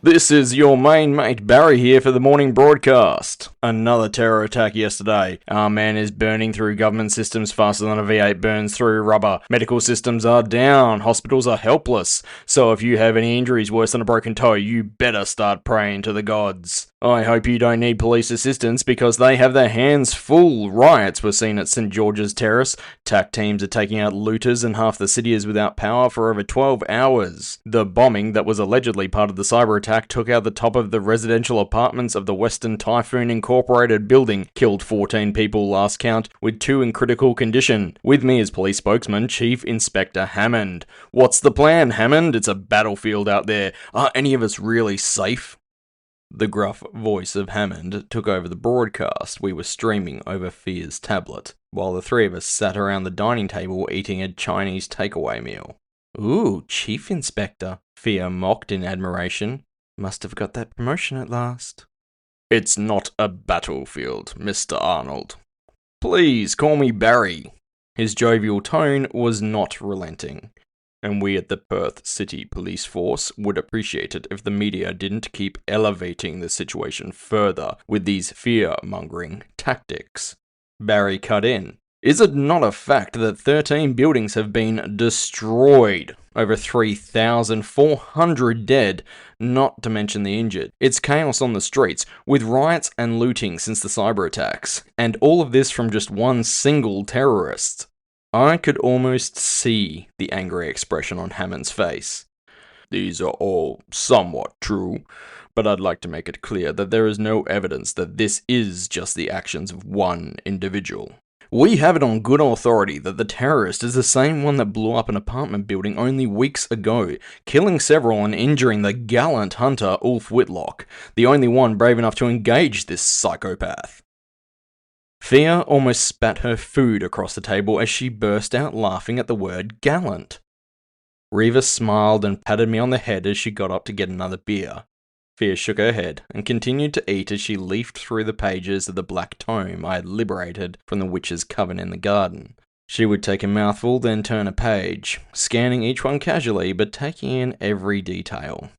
This is your main mate Barry here for the morning broadcast. Another terror attack yesterday. Our man is burning through government systems faster than a V8 burns through rubber. Medical systems are down. Hospitals are helpless. So if you have any injuries worse than a broken toe, you better start praying to the gods. I hope you don't need police assistance because they have their hands full. Riots were seen at St. George's Terrace. TAC teams are taking out looters and half the city is without power for over 12 hours. The bombing that was allegedly part of the cyber attack took out the top of the residential apartments of the Western Typhoon Incorporated building, killed 14 people last count, with 2 in critical condition. With me is police spokesman Chief Inspector Hammond. What's the plan, Hammond? It's a battlefield out there. Are any of us really safe? The gruff voice of Hammond took over the broadcast we were streaming over Fear's tablet, while the three of us sat around the dining table eating a Chinese takeaway meal. Ooh, Chief Inspector, Fear mocked in admiration. Must have got that promotion at last. It's not a battlefield, Mr. Arnold. Please call me Barry. His jovial tone was not relenting, and we at the Perth City Police Force would appreciate it if the media didn't keep elevating the situation further with these fear-mongering tactics. Barry cut in. Is it not a fact that 13 buildings have been destroyed? Over 3,400 dead, not to mention the injured. It's chaos on the streets, with riots and looting since the cyber attacks, and all of this from just one single terrorist. I could almost see the angry expression on Hammond's face. These are all somewhat true, but I'd like to make it clear that there is no evidence that this is just the actions of one individual. We have it on good authority that the terrorist is the same one that blew up an apartment building only weeks ago, killing several and injuring the gallant hunter Ulf Whitlock, the only one brave enough to engage this psychopath. Fear almost spat her food across the table as she burst out laughing at the word gallant. Reva smiled and patted me on the head as she got up to get another beer. Fear shook her head and continued to eat as she leafed through the pages of the black tome I had liberated from the witch's coven in the garden. She would take a mouthful, then turn a page, scanning each one casually but taking in every detail.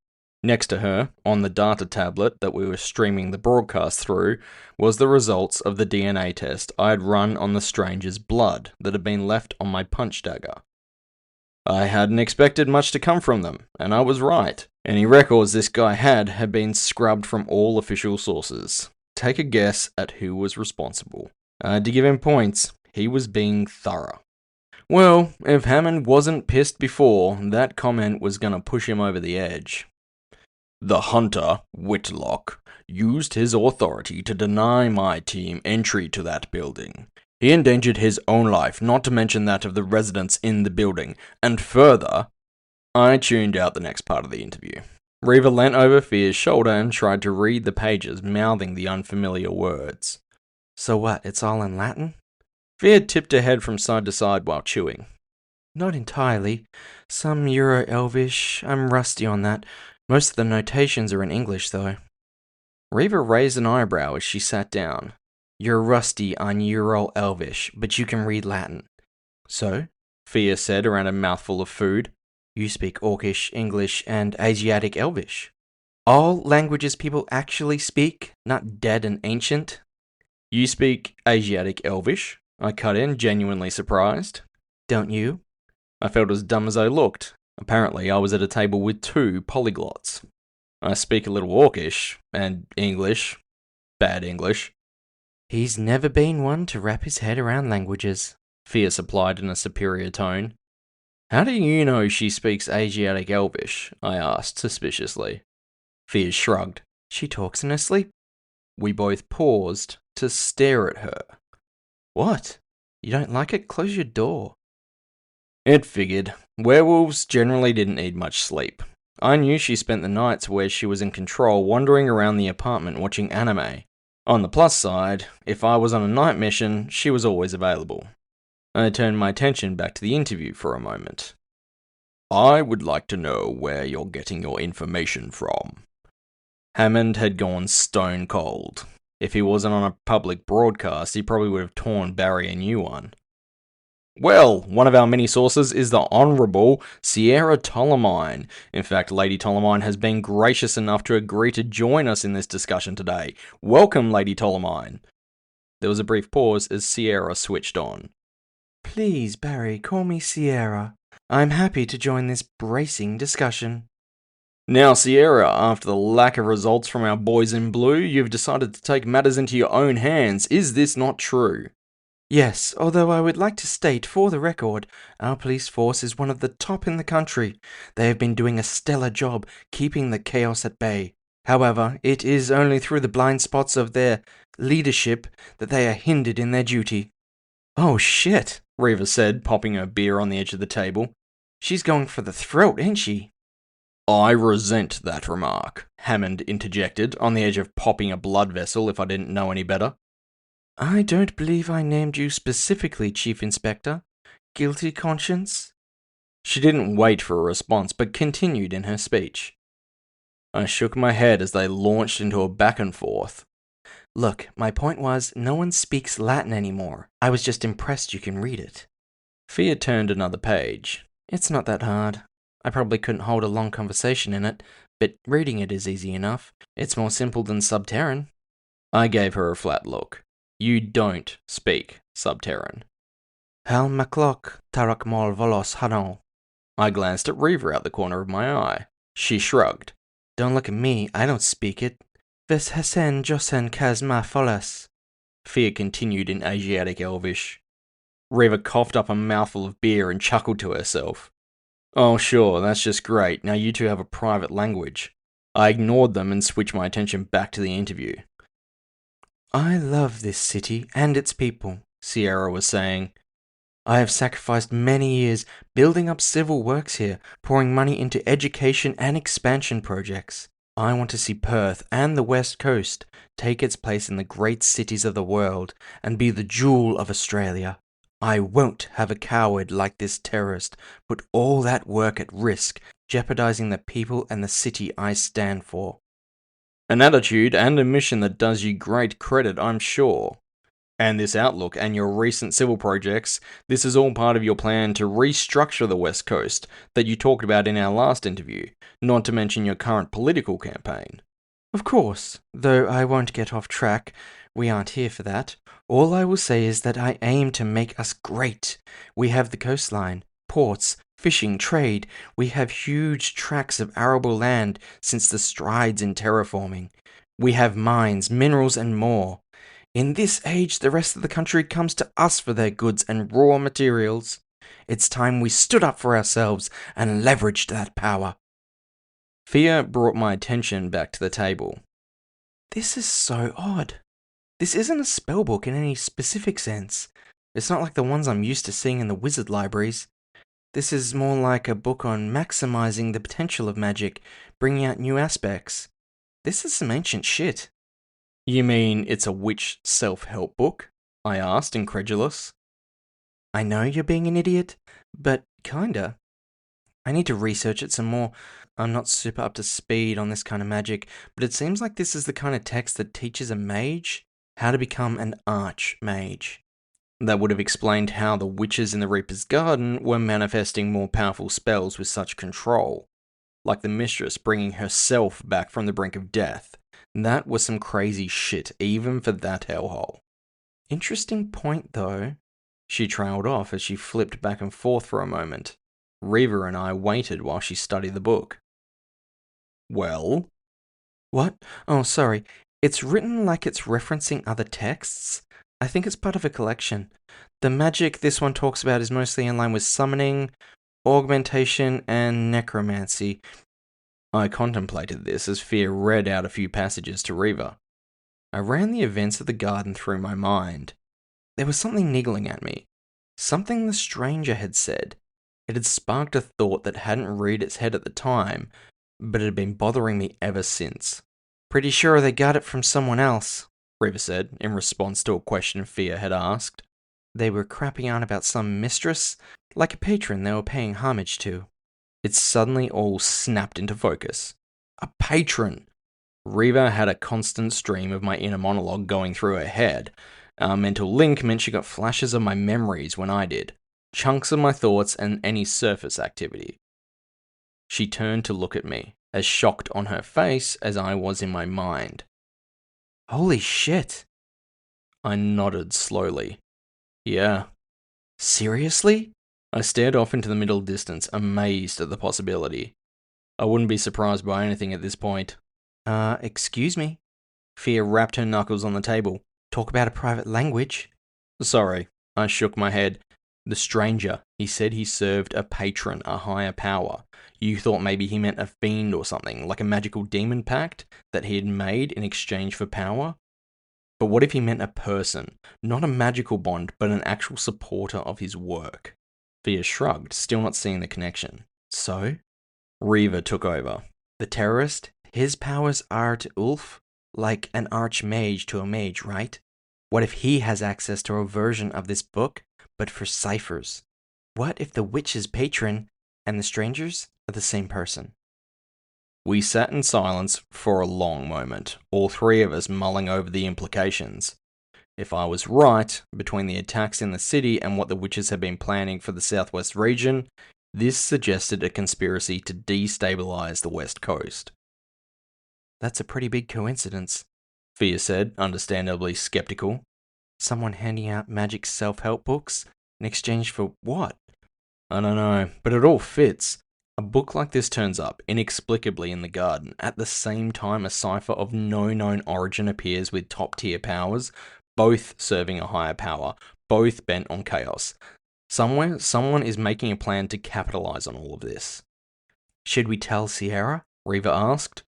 Next to her, on the data tablet that we were streaming the broadcast through, was the results of the DNA test I had run on the stranger's blood that had been left on my punch dagger. I hadn't expected much to come from them, and I was right. Any records this guy had been scrubbed from all official sources. Take a guess at who was responsible. I had to give him points. He was being thorough. Well, if Hammond wasn't pissed before, that comment was gonna push him over the edge. The hunter, Whitlock, used his authority to deny my team entry to that building. He endangered his own life, not to mention that of the residents in the building, and further, I tuned out the next part of the interview. Reva leant over Fear's shoulder and tried to read the pages, mouthing the unfamiliar words. So what, it's all in Latin? Fear tipped her head from side to side while chewing. Not entirely. Some Euro-Elvish. I'm rusty on that. Most of the notations are in English, though. Reva raised an eyebrow as she sat down. You're rusty on Euro-Elvish, but you can read Latin. So? Fear said around a mouthful of food. You speak Orcish, English, and Asiatic Elvish. All languages people actually speak, not dead and ancient. You speak Asiatic Elvish? I cut in, genuinely surprised. Don't you? I felt as dumb as I looked. Apparently, I was at a table with 2 polyglots. I speak a little Orcish, and English. Bad English. He's never been one to wrap his head around languages, Fear supplied in a superior tone. How do you know she speaks Asiatic Elvish? I asked suspiciously. Fear shrugged. She talks in her sleep. We both paused to stare at her. What? You don't like it? Close your door. It figured. Werewolves generally didn't need much sleep. I knew she spent the nights where she was in control wandering around the apartment watching anime. On the plus side, if I was on a night mission, she was always available. I turned my attention back to the interview for a moment. I would like to know where you're getting your information from. Hammond had gone stone cold. If he wasn't on a public broadcast, he probably would have torn Barry a new one. Well, one of our many sources is the Honourable Sierra Tolomine. In fact, Lady Tolomine has been gracious enough to agree to join us in this discussion today. Welcome, Lady Tolomine. There was a brief pause as Sierra switched on. Please, Barry, call me Sierra. I'm happy to join this bracing discussion. Now, Sierra, after the lack of results from our boys in blue, you've decided to take matters into your own hands. Is this not true? Yes, although I would like to state for the record, our police force is one of the top in the country. They have been doing a stellar job keeping the chaos at bay. However, it is only through the blind spots of their leadership that they are hindered in their duty. Oh shit, Reva said, popping her beer on the edge of the table. She's going for the throat, ain't she? I resent that remark, Hammond interjected, on the edge of popping a blood vessel if I didn't know any better. I don't believe I named you specifically, Chief Inspector. Guilty conscience? She didn't wait for a response, but continued in her speech. I shook my head as they launched into a back and forth. Look, my point was, no one speaks Latin anymore. I was just impressed you can read it. Fia turned another page. It's not that hard. I probably couldn't hold a long conversation in it, but reading it is easy enough. It's more simple than Subterran. I gave her a flat look. You don't speak Subterran. Hal MacLoch, Tarak Mol Volos Hanon. I glanced at Reaver out the corner of my eye. She shrugged. Don't look at me, I don't speak it. Ves Hesen Josen Kazma Folas. Fia continued in Asiatic Elvish. Reaver coughed up a mouthful of beer and chuckled to herself. Oh sure, that's just great, now you two have a private language. I ignored them and switched my attention back to the interview. I love this city and its people, Sierra was saying. I have sacrificed many years building up civil works here, pouring money into education and expansion projects. I want to see Perth and the West Coast take its place in the great cities of the world and be the jewel of Australia. I won't have a coward like this terrorist put all that work at risk, jeopardizing the people and the city I stand for. An attitude and a mission that does you great credit, I'm sure. And this outlook and your recent civil projects, this is all part of your plan to restructure the West Coast that you talked about in our last interview, not to mention your current political campaign. Of course, though I won't get off track. We aren't here for that. All I will say is that I aim to make us great. We have the coastline, ports, fishing, trade. We have huge tracts of arable land since the strides in terraforming. We have mines, minerals, and more. In this age, the rest of the country comes to us for their goods and raw materials. It's time we stood up for ourselves and leveraged that power. Fia brought my attention back to the table. This is so odd. This isn't a spellbook in any specific sense. It's not like the ones I'm used to seeing in the wizard libraries. This is more like a book on maximizing the potential of magic, bringing out new aspects. This is some ancient shit. You mean it's a witch self-help book? I asked, incredulous. I know you're being an idiot, but kinda. I need to research it some more. I'm not super up to speed on this kind of magic, but it seems like this is the kind of text that teaches a mage how to become an archmage. That would have explained how the witches in the Reaper's Garden were manifesting more powerful spells with such control, like the mistress bringing herself back from the brink of death. That was some crazy shit, even for that hellhole. Interesting point, though. She trailed off as she flipped back and forth for a moment. Reva and I waited while she studied the book. Well? What? Oh, sorry. It's written like it's referencing other texts. I think it's part of a collection. The magic this one talks about is mostly in line with summoning, augmentation, and necromancy. I contemplated this as Fear read out a few passages to Reva. I ran the events of the garden through my mind. There was something niggling at me. Something the stranger had said. It had sparked a thought that hadn't reared its head at the time, but it had been bothering me ever since. Pretty sure they got it from someone else, Reva said, in response to a question Fear had asked. They were crapping on about some mistress, like a patron they were paying homage to. It suddenly all snapped into focus. A patron! Reva had a constant stream of my inner monologue going through her head. Our mental link meant she got flashes of my memories when I did. chunks of my thoughts and any surface activity. She turned to look at me, as shocked on her face as I was in my mind. Holy shit. I nodded slowly. Yeah. Seriously? I stared off into the middle distance, amazed at the possibility. I wouldn't be surprised by anything at this point. Excuse me? Fia rapped her knuckles on the table. Talk about a private language. Sorry, I shook my head. The stranger, he said he served a patron, a higher power. You thought maybe he meant a fiend or something, like a magical demon pact that he had made in exchange for power? But what if he meant a person, not a magical bond, but an actual supporter of his work? Fia shrugged, still not seeing the connection. So? Reva took over. The terrorist, his powers are to Ulf, like an archmage to a mage, right? What if he has access to a version of this book, but for Cyphers? What if the witch's patron and the strangers are the same person? We sat in silence for a long moment, all three of us mulling over the implications. If I was right, between the attacks in the city and what the witches had been planning for the southwest region, this suggested a conspiracy to destabilize the west coast. That's a pretty big coincidence, Fia said, understandably skeptical. Someone handing out magic self-help books in exchange for what? I don't know, but it all fits. A book like this turns up, inexplicably in the garden, at the same time a cipher of no known origin appears with top-tier powers, both serving a higher power, both bent on chaos. Somewhere, someone is making a plan to capitalize on all of this. Should we tell Sierra? Reva asked.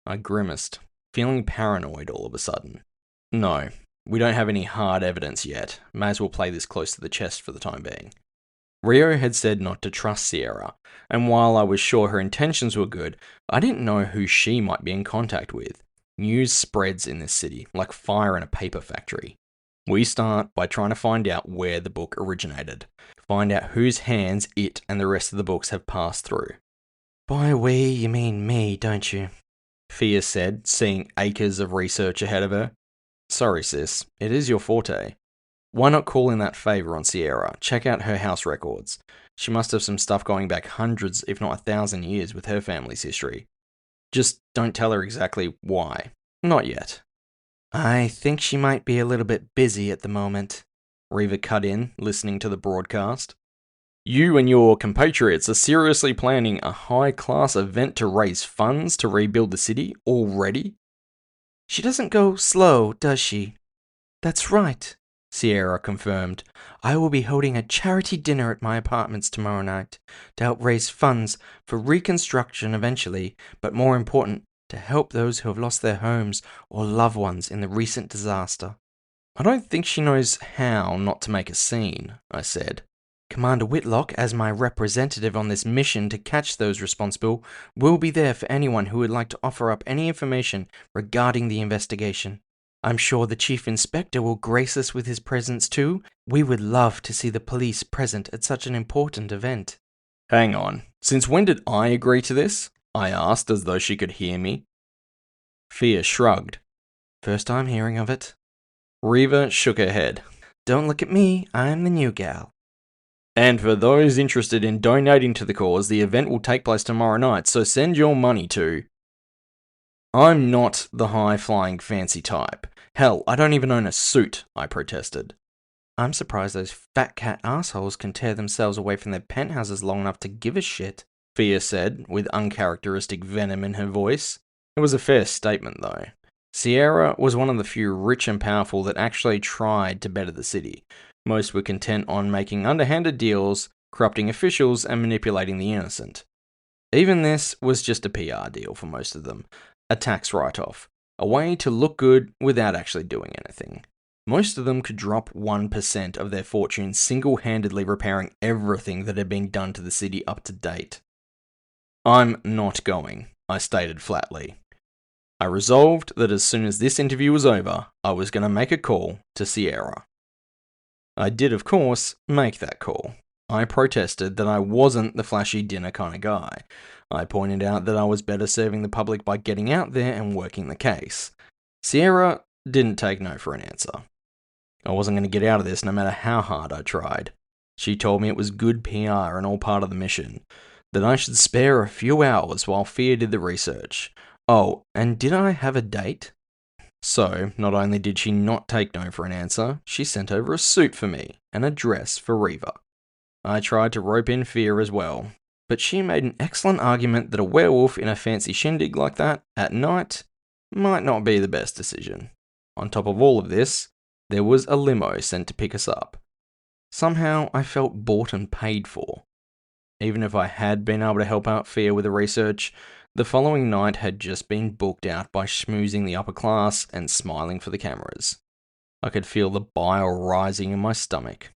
I grimaced, feeling paranoid all of a sudden. No, we don't have any hard evidence yet. May as well play this close to the chest for the time being. Rio had said not to trust Sierra, and while I was sure her intentions were good, I didn't know who she might be in contact with. News spreads in this city, like fire in a paper factory. We start by trying to find out where the book originated, find out whose hands it and the rest of the books have passed through. By we, you mean me, don't you? Fia said, seeing acres of research ahead of her. Sorry sis, it is your forte. Why not call in that favor on Sierra? Check out her house records. She must have some stuff going back hundreds, if not 1,000 years with her family's history. Just don't tell her exactly why. Not yet. I think she might be a little bit busy at the moment. Reva cut in, listening to the broadcast. You and your compatriots are seriously planning a high-class event to raise funds to rebuild the city already? She doesn't go slow, does she? That's right, Sierra confirmed. I will be holding a charity dinner at my apartments tomorrow night to help raise funds for reconstruction eventually, but more important, to help those who have lost their homes or loved ones in the recent disaster. I don't think she knows how not to make a scene, I said. Commander Whitlock, as my representative on this mission to catch those responsible, will be there for anyone who would like to offer up any information regarding the investigation. I'm sure the Chief Inspector will grace us with his presence too. We would love to see the police present at such an important event. Hang on. Since when did I agree to this? I asked as though she could hear me. Fia shrugged. First time hearing of it. Reva shook her head. Don't look at me, I'm the new gal. And for those interested in donating to the cause, the event will take place tomorrow night, so send your money to... I'm not the high-flying fancy type. Hell, I don't even own a suit, I protested. I'm surprised those fat cat assholes can tear themselves away from their penthouses long enough to give a shit, Fia said, with uncharacteristic venom in her voice. It was a fair statement, though. Sierra was one of the few rich and powerful that actually tried to better the city. Most were content on making underhanded deals, corrupting officials, and manipulating the innocent. Even this was just a PR deal for most of them. A tax write-off. A way to look good without actually doing anything. Most of them could drop 1% of their fortune single-handedly repairing everything that had been done to the city up to date. I'm not going, I stated flatly. I resolved that as soon as this interview was over, I was going to make a call to Sierra. I did, of course, make that call. I protested that I wasn't the flashy dinner kind of guy. I pointed out that I was better serving the public by getting out there and working the case. Sierra didn't take no for an answer. I wasn't going to get out of this no matter how hard I tried. She told me it was good PR and all part of the mission, that I should spare a few hours while Fia did the research. Oh, and did I have a date? So, not only did she not take no for an answer, she sent over a suit for me and a dress for Reva. I tried to rope in Fia as well, but she made an excellent argument that a werewolf in a fancy shindig like that at night might not be the best decision. On top of all of this, there was a limo sent to pick us up. Somehow I felt bought and paid for. Even if I had been able to help out Fia with the research, the following night had just been booked out by schmoozing the upper class and smiling for the cameras. I could feel the bile rising in my stomach.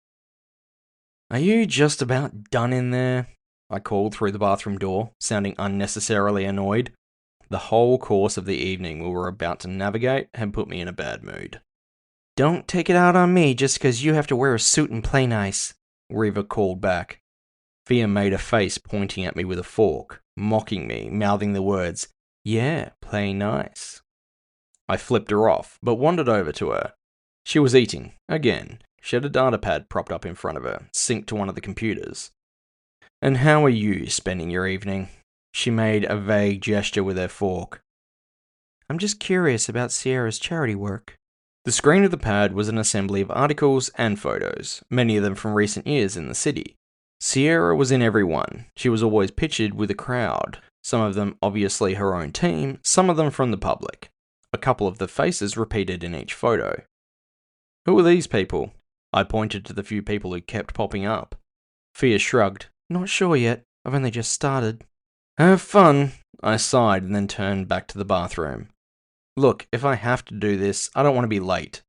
"Are you just about done in there?" I called through the bathroom door, sounding unnecessarily annoyed. The whole course of the evening we were about to navigate had put me in a bad mood. "Don't take it out on me just because you have to wear a suit and play nice," Reva called back. Fia made a face pointing at me with a fork, mocking me, mouthing the words, "Yeah, play nice." I flipped her off, but wandered over to her. She was eating, again. She had a data pad propped up in front of her, synced to one of the computers. "And how are you spending your evening?" She made a vague gesture with her fork. "I'm just curious about Sierra's charity work." The screen of the pad was an assembly of articles and photos, many of them from recent years in the city. Sierra was in every one. She was always pictured with a crowd, some of them obviously her own team, some of them from the public. A couple of the faces repeated in each photo. "Who are these people?" I pointed to the few people who kept popping up. Fia shrugged. "Not sure yet. I've only just started." "Have fun," I sighed and then turned back to the bathroom. "Look, if I have to do this, I don't want to be late."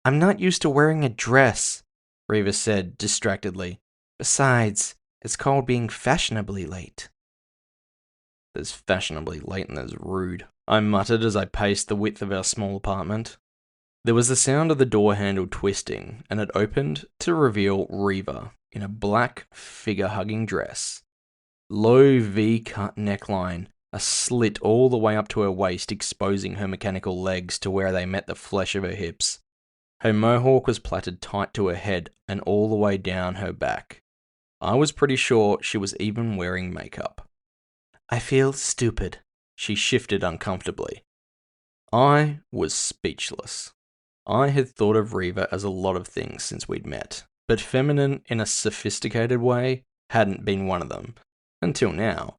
"I'm not used to wearing a dress," Reva said distractedly. "Besides, it's called being fashionably late." "There's fashionably late and there's rude," I muttered as I paced the width of our small apartment. There was the sound of the door handle twisting, and it opened to reveal Reva in a black figure-hugging dress. Low V-cut neckline, a slit all the way up to her waist exposing her mechanical legs to where they met the flesh of her hips. Her mohawk was plaited tight to her head and all the way down her back. I was pretty sure she was even wearing makeup. "I feel stupid." She shifted uncomfortably. I was speechless. I had thought of Reva as a lot of things since we'd met, but feminine in a sophisticated way hadn't been one of them, until now.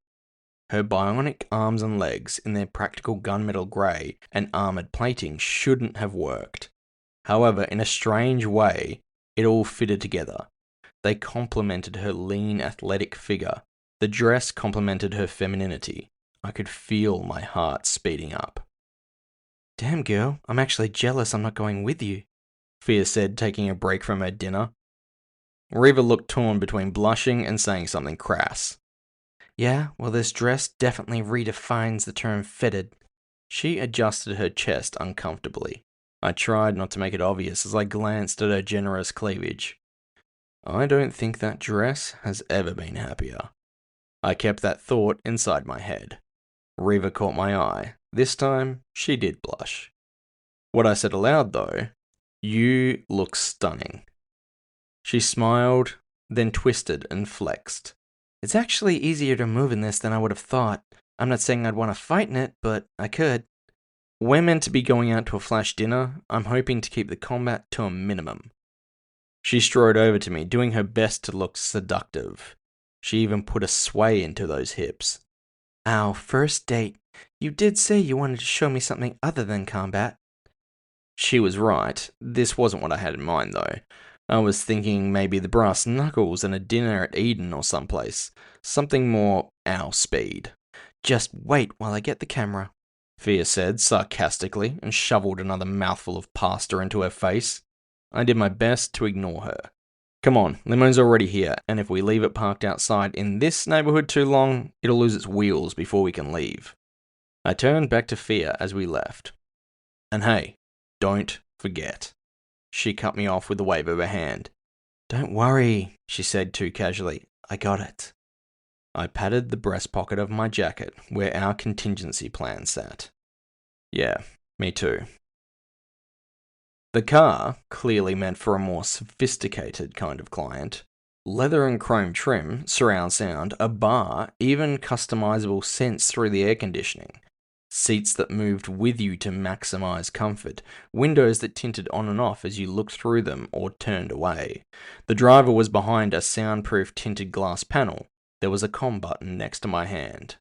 Her bionic arms and legs in their practical gunmetal grey and armoured plating shouldn't have worked. However, in a strange way, it all fitted together. They complemented her lean, athletic figure. The dress complemented her femininity. I could feel my heart speeding up. "Damn, girl, I'm actually jealous I'm not going with you," Fia said, taking a break from her dinner. Reva looked torn between blushing and saying something crass. "Yeah, well, this dress definitely redefines the term fitted." She adjusted her chest uncomfortably. I tried not to make it obvious as I glanced at her generous cleavage. I don't think that dress has ever been happier. I kept that thought inside my head. Reva caught my eye. This time, she did blush. What I said aloud, though, "You look stunning." She smiled, then twisted and flexed. "It's actually easier to move in this than I would have thought. I'm not saying I'd want to fight in it, but I could." "We're meant to be going out to a flash dinner. I'm hoping to keep the combat to a minimum." She strode over to me, doing her best to look seductive. She even put a sway into those hips. "Our first date. You did say you wanted to show me something other than combat." She was right. This wasn't what I had in mind, though. I was thinking maybe the brass knuckles and a dinner at Eden or someplace. Something more our speed. "Just wait while I get the camera," Fia said sarcastically and shoveled another mouthful of pasta into her face. I did my best to ignore her. "Come on, limo's already here, and if we leave it parked outside in this neighborhood too long, it'll lose its wheels before we can leave." I turned back to Fia as we left. "And hey, don't forget." She cut me off with a wave of her hand. "Don't worry," she said too casually. "I got it." I patted the breast pocket of my jacket where our contingency plan sat. Yeah, me too. The car, clearly meant for a more sophisticated kind of client, Leather and chrome trim, surround sound, a bar, even customizable scents through the air conditioning. Seats that moved with you to maximize comfort, windows that tinted on and off as you looked through them or turned away. The driver was behind a soundproof tinted glass panel. There was a comm button next to my hand.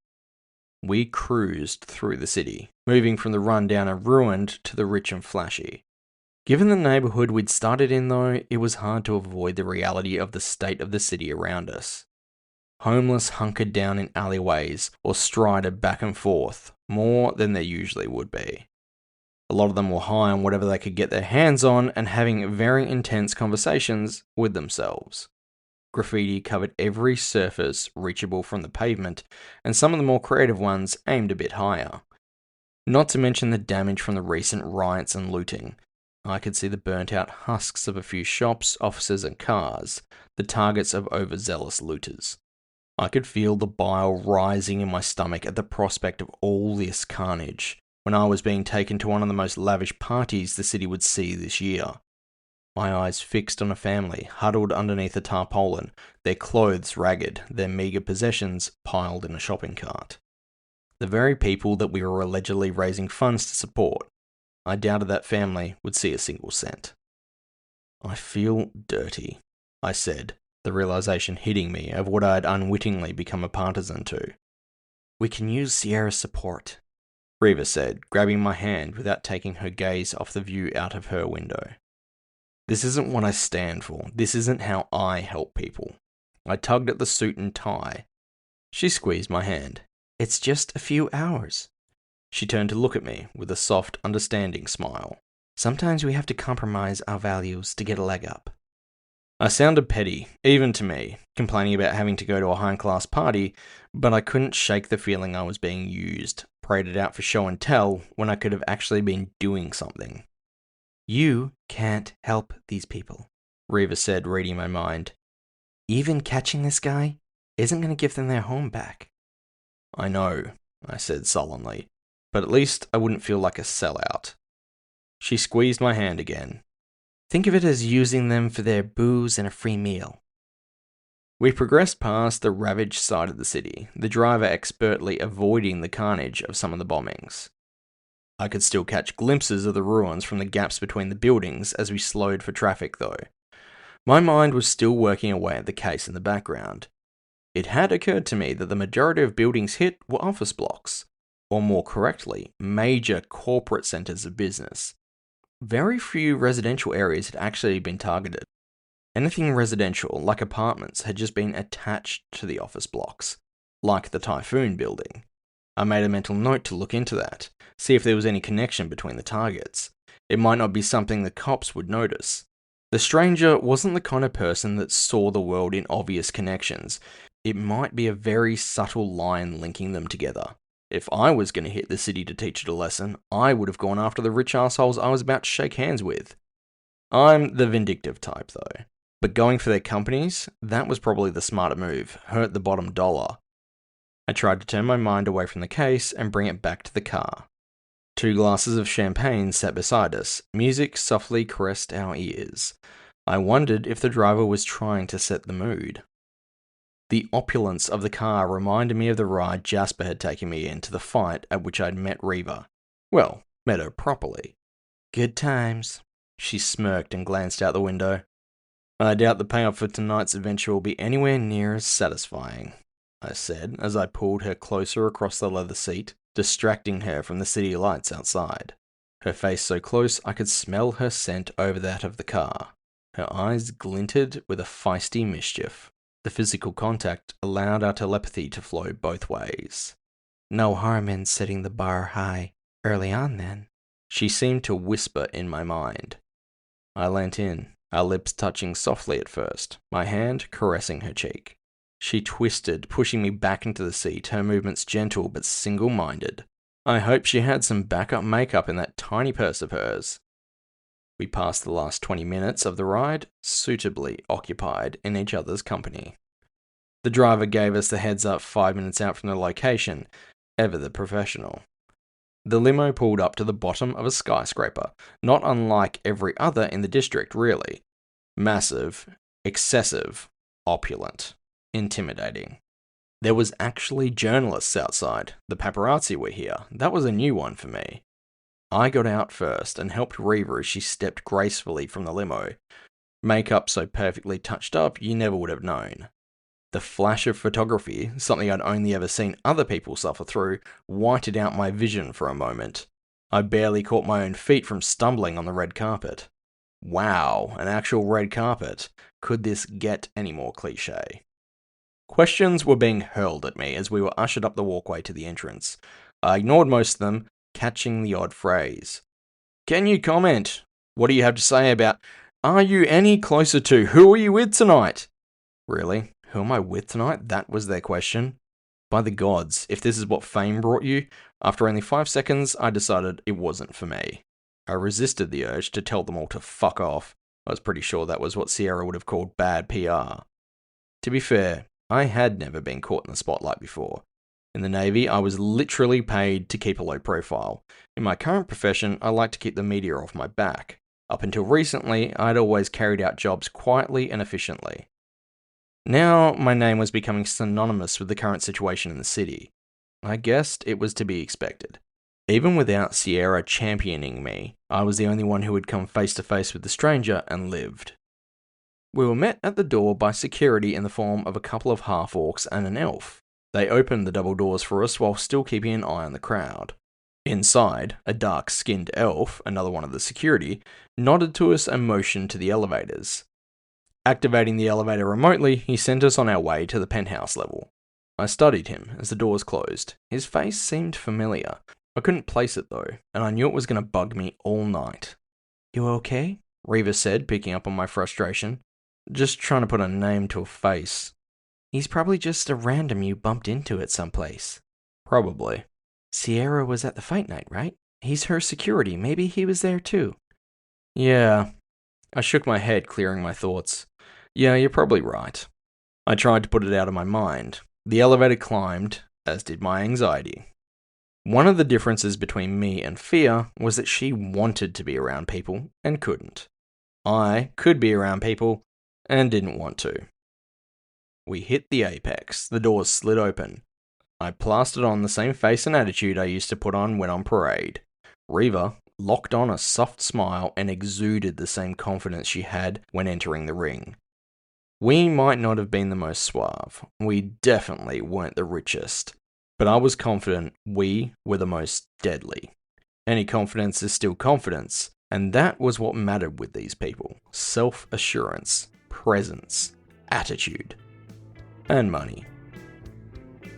We cruised through the city, moving from the rundown and ruined to the rich and flashy. Given the neighborhood we'd started in though, it was hard to avoid the reality of the state of the city around us. Homeless hunkered down in alleyways or strided back and forth, more than there usually would be. A lot of them were high on whatever they could get their hands on and having very intense conversations with themselves. Graffiti covered every surface reachable from the pavement, and some of the more creative ones aimed a bit higher. Not to mention the damage from the recent riots and looting. I could see the burnt out husks of a few shops, offices and cars, the targets of overzealous looters. I could feel the bile rising in my stomach at the prospect of all this carnage, when I was being taken to one of the most lavish parties the city would see this year. My eyes fixed on a family huddled underneath a tarpaulin, their clothes ragged, their meagre possessions piled in a shopping cart. The very people that we were allegedly raising funds to support. I doubted that family would see a single cent. I feel dirty, I said, the realization hitting me of what I had unwittingly become a partisan to. We can use Sierra's support, Reva said, grabbing my hand without taking her gaze off the view out of her window. This isn't what I stand for. This isn't how I help people. I tugged at the suit and tie. She squeezed my hand. It's just a few hours. She turned to look at me with a soft, understanding smile. Sometimes we have to compromise our values to get a leg up. I sounded petty, even to me, complaining about having to go to a high-class party, but I couldn't shake the feeling I was being used, paraded out for show and tell, when I could have actually been doing something. You can't help these people, Reva said, reading my mind. Even catching this guy isn't going to give them their home back. I know, I said sullenly, but at least I wouldn't feel like a sellout. She squeezed my hand again. Think of it as using them for their booze and a free meal. We progressed past the ravaged side of the city, the driver expertly avoiding the carnage of some of the bombings. I could still catch glimpses of the ruins from the gaps between the buildings as we slowed for traffic though. My mind was still working away at the case in the background. It had occurred to me that the majority of buildings hit were office blocks, or more correctly, major corporate centres of business. Very few residential areas had actually been targeted. Anything residential, like apartments, had just been attached to the office blocks, like the Typhoon building. I made a mental note to look into that, see if there was any connection between the targets. It might not be something the cops would notice. The stranger wasn't the kind of person that saw the world in obvious connections. It might be a very subtle line linking them together. If I was going to hit the city to teach it a lesson, I would have gone after the rich assholes I was about to shake hands with. I'm the vindictive type though. But going for their companies, that was probably the smarter move, hurt the bottom dollar. I tried to turn my mind away from the case and bring it back to the car. 2 glasses of champagne sat beside us. Music softly caressed our ears. I wondered if the driver was trying to set the mood. The opulence of the car reminded me of the ride Jasper had taken me in to the fight at which I'd met Reva. Well, met her properly. Good times. She smirked and glanced out the window. I doubt the payoff for tonight's adventure will be anywhere near as satisfying, I said as I pulled her closer across the leather seat, distracting her from the city lights outside. Her face so close I could smell her scent over that of the car. Her eyes glinted with a feisty mischief. The physical contact allowed our telepathy to flow both ways. No harm in setting the bar high early on then, she seemed to whisper in my mind. I leant in, our lips touching softly at first, my hand caressing her cheek. She twisted, pushing me back into the seat, her movements gentle but single-minded. I hoped she had some backup makeup in that tiny purse of hers. We passed the last 20 minutes of the ride, suitably occupied in each other's company. The driver gave us the heads up 5 minutes out from the location, ever the professional. The limo pulled up to the bottom of a skyscraper, not unlike every other in the district really. Massive, excessive, opulent, intimidating. There was actually journalists outside. The paparazzi were here. That was a new one for me. I got out first and helped Reva as she stepped gracefully from the limo. Makeup so perfectly touched up you never would have known. The flash of photography, something I'd only ever seen other people suffer through, whited out my vision for a moment. I barely caught my own feet from stumbling on the red carpet. Wow, an actual red carpet. Could this get any more cliché? Questions were being hurled at me as we were ushered up the walkway to the entrance. I ignored most of them, catching the odd phrase. Can you comment? What do you have to say about, are you any closer to, who are you with tonight? Really? Who am I with tonight? That was their question. By the gods, if this is what fame brought you, after only 5 seconds, I decided it wasn't for me. I resisted the urge to tell them all to fuck off. I was pretty sure that was what Sierra would have called bad PR. To be fair, I had never been caught in the spotlight before. In the Navy, I was literally paid to keep a low profile. In my current profession, I like to keep the media off my back. Up until recently, I'd always carried out jobs quietly and efficiently. Now, my name was becoming synonymous with the current situation in the city. I guessed it was to be expected. Even without Sierra championing me, I was the only one who had come face to face with the stranger and lived. We were met at the door by security in the form of a couple of half-orcs and an elf. They opened the double doors for us while still keeping an eye on the crowd. Inside, a dark-skinned elf, another one of the security, nodded to us and motioned to the elevators. Activating the elevator remotely, he sent us on our way to the penthouse level. I studied him as the doors closed. His face seemed familiar. I couldn't place it though, and I knew it was going to bug me all night. You okay? Reva said, picking up on my frustration. Just trying to put a name to a face. He's probably just a random you bumped into at some place. Probably. Sierra was at the fight night, right? He's her security. Maybe he was there too. Yeah. I shook my head, clearing my thoughts. Yeah, you're probably right. I tried to put it out of my mind. The elevator climbed, as did my anxiety. One of the differences between me and Fia was that she wanted to be around people and couldn't. I could be around people and didn't want to. We hit the apex. The doors slid open. I plastered on the same face and attitude I used to put on when on parade. Reva locked on a soft smile and exuded the same confidence she had when entering the ring. We might not have been the most suave. We definitely weren't the richest. But I was confident we were the most deadly. Any confidence is still confidence, and that was what mattered with these people. Self-assurance, presence, attitude, and money.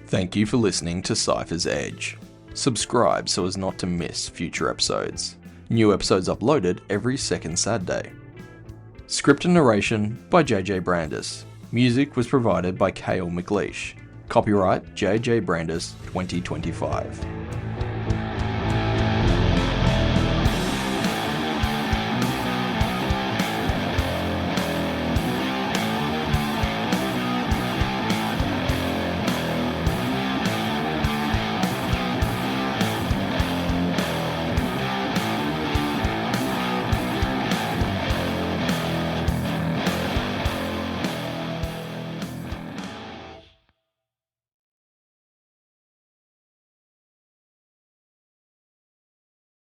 Thank you for listening to Cyphers Edge. Subscribe so as not to miss future episodes. New episodes uploaded every second Saturday. Script and narration by JJ Brandis. Music was provided by Cale McLeish. Copyright JJ Brandis 2025.